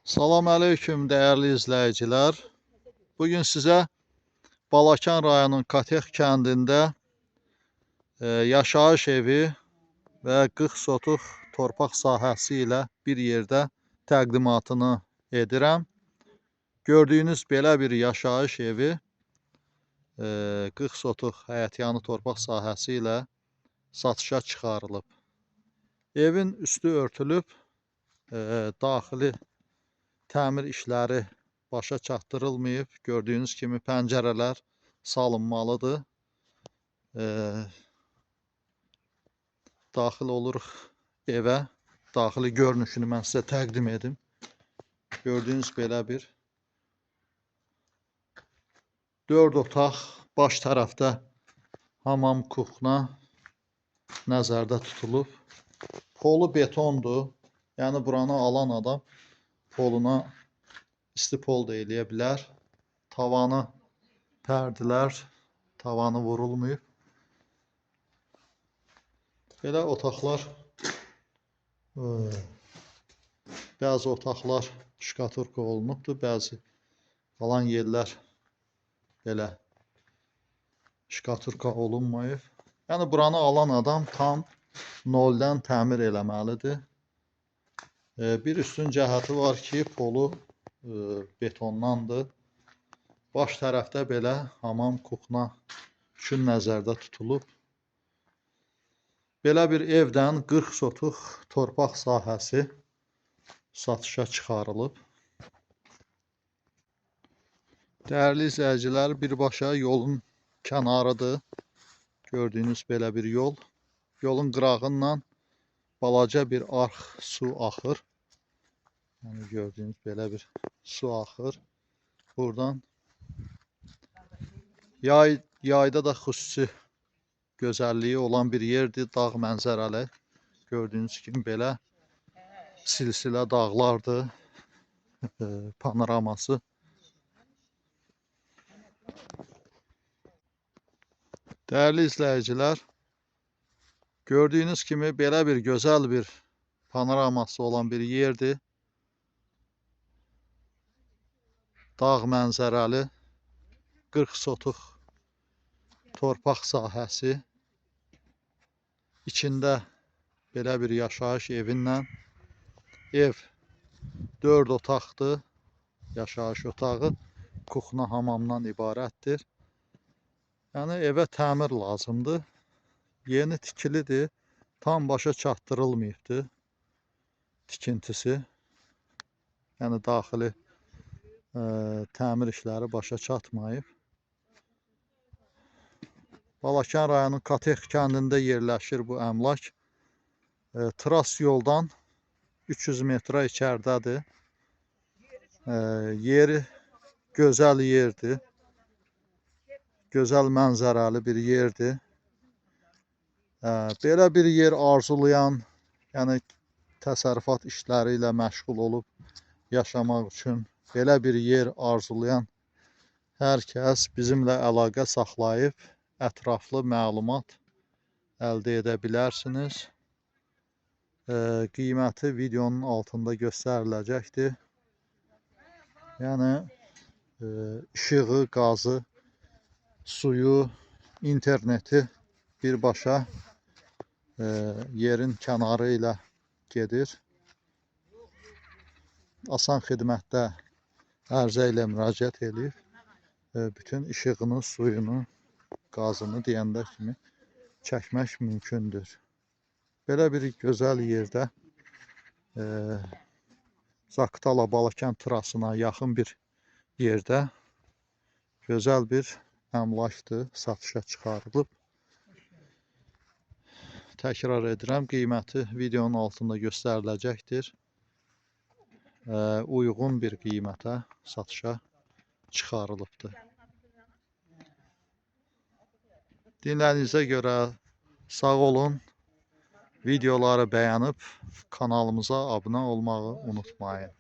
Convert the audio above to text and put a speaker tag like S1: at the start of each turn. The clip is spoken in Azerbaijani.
S1: Salam aleyküm değerli izleyiciler. Bugün size Balakan rayonunun Katex kəndində yaşayış evi və 40 sotux torpaq sahəsi ilə bir yerdə təqdimatını edirəm. Gördüyünüz belə bir yaşayış evi 40 sotux həyətyanı torpaq sahəsi ilə satışa çıxarılıb. Evin üstü örtülüb, daxili təmir işləri başa çatdırılmayıb. Gördüyünüz kimi pəncərələr salınmalıdır. Daxil oluruq evə. Daxili görünüşünü mən sizə təqdim edim. Gördüyünüz belə bir 4 otaq, baş tərəfdə hamam, kuxna nəzərdə tutulub. Polu betondur. Yəni buranı alan adam poluna isti pol da eləyə bilər. Tavanı pərdilər, tavanı vurulmayıb. Belə otaqlar, bəzi otaqlar şkaturka olunubdur, bəzi qalan yerlər belə şkaturka olunmayıb. Yəni buranı alan adam tam noldan təmir eləməlidir. Bir üstün cəhəti var ki, polu betondandır. Baş tərəfdə belə hamam, kuxna üçün nəzərdə tutulub. Belə bir evdən 40 sotux torpaq sahəsi satışa çıxarılıb. Dəyərli izləyicilər, birbaşa yolun kənarıdır. Gördüyünüz belə bir yol. Yolun qırağından balaca bir arx su axır. Yəni gördüyünüz belə bir su axır. Buradan yayda da xüsusi gözəlliyi olan bir yerdir. Dağ mənzərəli. Gördüyünüz kimi belə silsilə dağlardır. Panoraması. Dəyərli izləyicilər, gördüyünüz kimi belə bir gözəl bir panoraması olan bir yerdir. Dağ mənzərəli 40 sotux torpaq sahəsi. İçində belə bir yaşayış evindən. Ev 4 otaqdır. Yaşayış otağı kuxna hamamdan ibarətdir. Yəni evə təmir lazımdır. Yeni tikilidir. Tam başa çatdırılmayıbdır tikintisi. Yəni daxili təmir işləri başa çatmayıb. Balakan rayonunun Katex kəndində yerləşir bu əmlak. Tras yoldan 300 metrə içəridədir. Yeri gözəl yerdir. Gözəl mənzərəli bir yerdir. Belə bir yer arzulayan, yəni təsərrüfat işləri ilə məşğul olub yaşamaq üçün belə bir yer arzulayan hər kəs bizimlə əlaqə saxlayıb ətraflı məlumat əldə edə bilərsiniz. Qiyməti videonun altında göstəriləcəkdir. Yəni işığı, qazı, suyu, interneti birbaşa yerin kənarı ilə gedir. Asan xidmətdə ərizə ilə müraciət edib bütün işığını, suyunu, qazını deyəndə kimi çəkmək mümkündür. Belə bir gözəl yerdə Zaqatala Balakan trasına yaxın bir yerdə gözəl bir əmlakdır, satışa çıxarılıb. Təkrar edirəm, qiyməti videonun altında göstəriləcəkdir. Uyğun bir qiymətə satışa çıxarılıbdır. Dinlədiyinizə görə sağ olun. Videoları bəyənib kanalımıza abunə olmağı unutmayın.